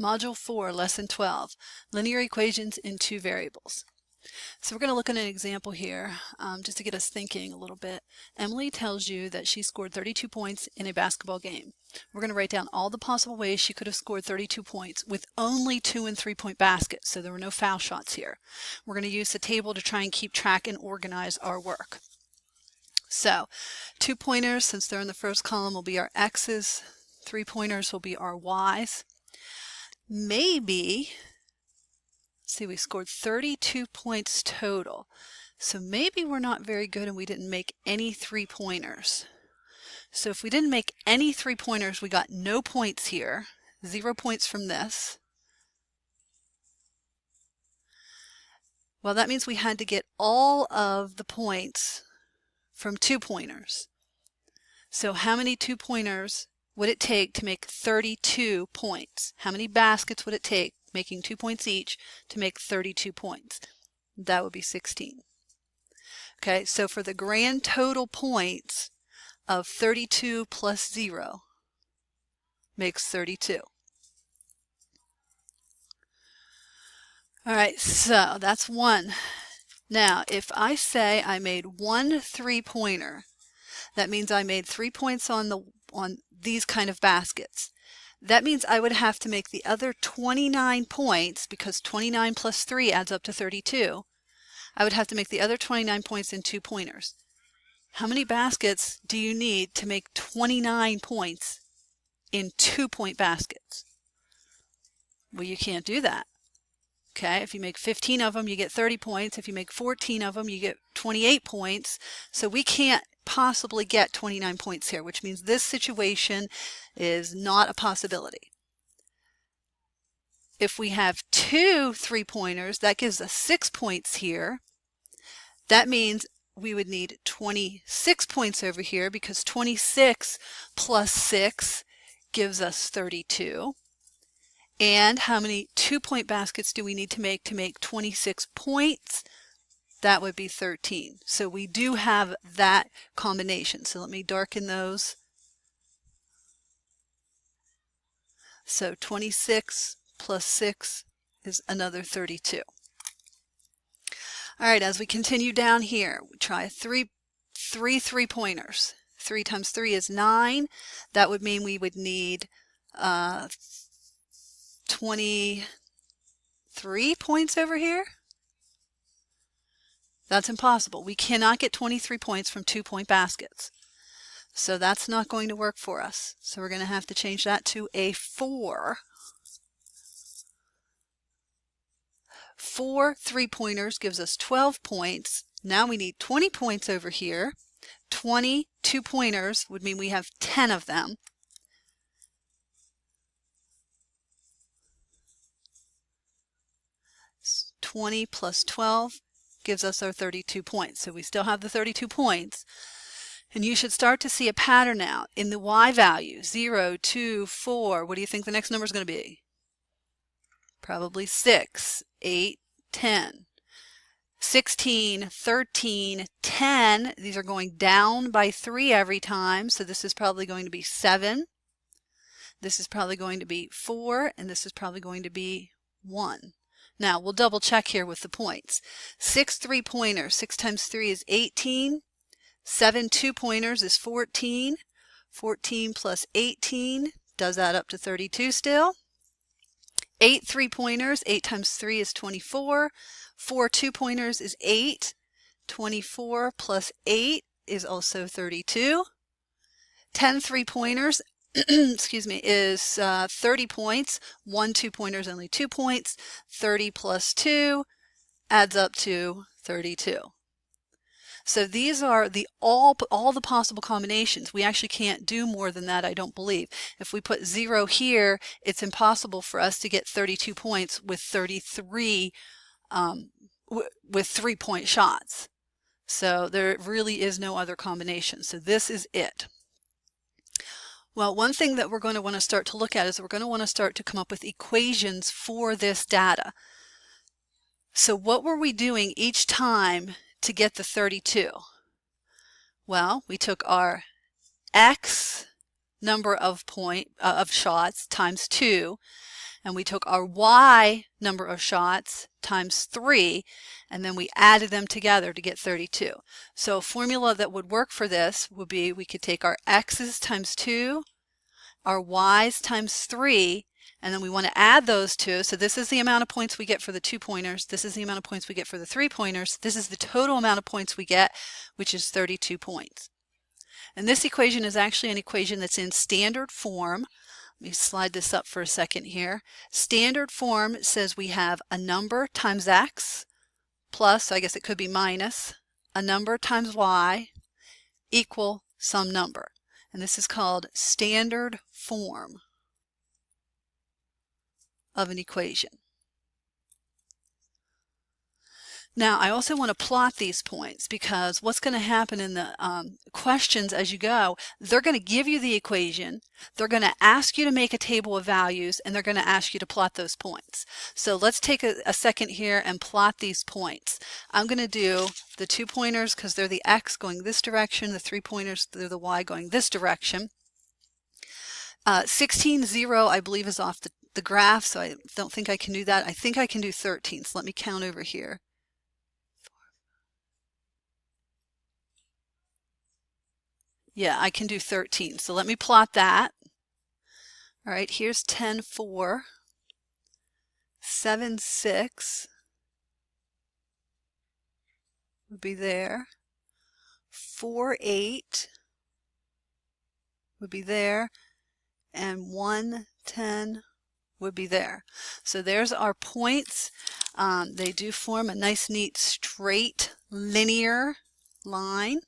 Module 4, Lesson 12, Linear Equations in Two Variables. So we're going to look at an example here just to get us thinking a little bit. Emily tells you that she scored 32 points in a basketball game. We're going to write down all the possible ways she could have scored 32 points with only 2- and 3-point baskets, so there were no foul shots here. We're going to use the table to try and keep track and organize our work. So 2-pointers, since they're in the first column, will be our X's. 3-pointers will be our Y's. Maybe, see, we scored 32 points total. So maybe we're not very good and we didn't make any 3-pointers. So if we didn't make any 3-pointers, we got no points here, 0 points from this. Well, that means we had to get all of the points from 2-pointers. So how many 2-pointers would it take to make 32 points? How many baskets would it take, making 2 points each, to make 32 points? That would be 16. Okay, so for the grand total points of 32 plus 0 makes 32. All right, so that's one. Now, if I say I made one 3-pointer, that means I made 3 points on these kind of baskets. That means I would have to make the other 29 points, because 29 plus 3 adds up to 32. I would have to make the other 29 points in 2-pointers. How many baskets do you need to make 29 points in 2-point baskets? Well, you can't do that. Okay, if you make 15 of them, you get 30 points. If you make 14 of them, you get 28 points. So we can't possibly get 29 points here, which means this situation is not a possibility. If we have 2 3-pointers, that gives us 6 points here. That means we would need 26 points over here, because 26 plus 6 gives us 32. And how many 2-point baskets do we need to make 26 points? That would be 13. So we do have that combination. So let me darken those. So 26 plus 6 is another 32. All right, as we continue down here, we try three 3-pointers. 3 times 3 is 9. That would mean we would need 23 points over here. That's impossible. We cannot get 23 points from 2-point baskets. So that's not going to work for us. So we're going to have to change that to a 4. 4 3-pointers gives us 12 points. Now we need 20 points over here. 20 2-pointers would mean we have 10 of them. So 20 plus 12 gives us our 32 points. So we still have the 32 points. And you should start to see a pattern now in the Y value, 0, 2, 4. What do you think the next number is going to be? Probably 6, 8, 10. 16, 13, 10. These are going down by 3 every time. So this is probably going to be 7. This is probably going to be 4. And this is probably going to be 1. Now we'll double check here with the points. 6 3-pointers, 6 times 3 is 18. 7 2-pointers is 14. 14 plus 18 does add up to 32 still. 8 3-pointers, 8 times 3 is 24. 4 2-pointers is 8. 24 plus 8 is also 32. 10 3-pointers excuse me, is 30 points. 1 2-pointer is only 2 points. 30 plus 2 adds up to 32. So these are all the possible combinations. We actually can't do more than that, I don't believe. If we put 0 here, it's impossible for us to get 32 points with 33 with 3-point shots. So there really is no other combination. So this is it. Well, one thing that we're going to want to start to look at is we're going to want to start to come up with equations for this data. So what were we doing each time to get the 32? Well, we took our X number of shots times 2, and we took our y number of shots times 3, and then we added them together to get 32. So a formula that would work for this would be we could take our x's times 2, our y's times 3, and then we want to add those two. So this is the amount of points we get for the 2-pointers. This is the amount of points we get for the 3-pointers. This is the total amount of points we get, which is 32 points. And this equation is actually an equation that's in standard form. Let me slide this up for a second here. Standard form says we have a number times x plus, so I guess it could be minus, a number times y equal some number. And this is called standard form of an equation. Now, I also want to plot these points because what's going to happen in the questions as you go, they're going to give you the equation, they're going to ask you to make a table of values, and they're going to ask you to plot those points. So let's take a second here and plot these points. I'm going to do the 2-pointers because they're the x going this direction, the 3-pointers, they're the y going this direction. 16, 0, I believe is off the graph, so I don't think I can do that. I think I can do 13, so let me count over here. Yeah, I can do 13. So let me plot that. All right, here's 10, 4, 7, 6 would be there. 4, 8 would be there. And 1, 10 would be there. So there's our points. They do form a nice, neat, straight, linear line.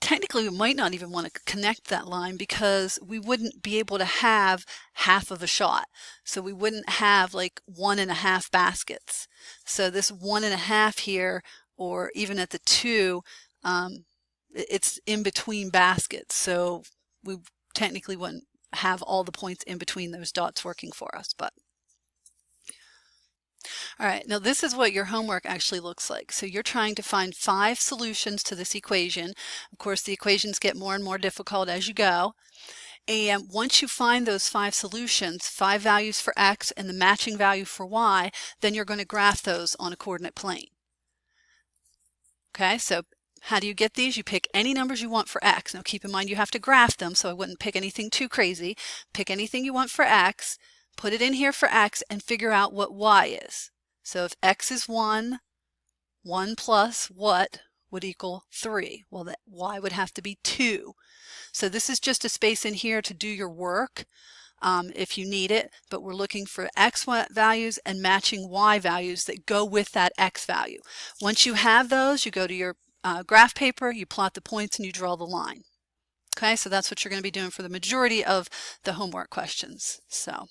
Technically, we might not even want to connect that line because we wouldn't be able to have half of a shot. So we wouldn't have like 1.5 baskets. So this 1.5 here, or even at the 2, it's in between baskets. So we technically wouldn't have all the points in between those dots working for us. But all right, now this is what your homework actually looks like. So you're trying to find 5 solutions to this equation. Of course, the equations get more and more difficult as you go. And once you find those 5 solutions, 5 values for x and the matching value for y, then you're going to graph those on a coordinate plane. Okay, so how do you get these? You pick any numbers you want for x. Now keep in mind you have to graph them, so I wouldn't pick anything too crazy. Pick anything you want for x, put it in here for x, and figure out what y is. So if x is 1, 1 plus what would equal 3? Well, that y would have to be 2. So this is just a space in here to do your work if you need it, but we're looking for x values and matching y values that go with that x value. Once you have those, you go to your graph paper, you plot the points, and you draw the line. Okay, so that's what you're going to be doing for the majority of the homework questions. So.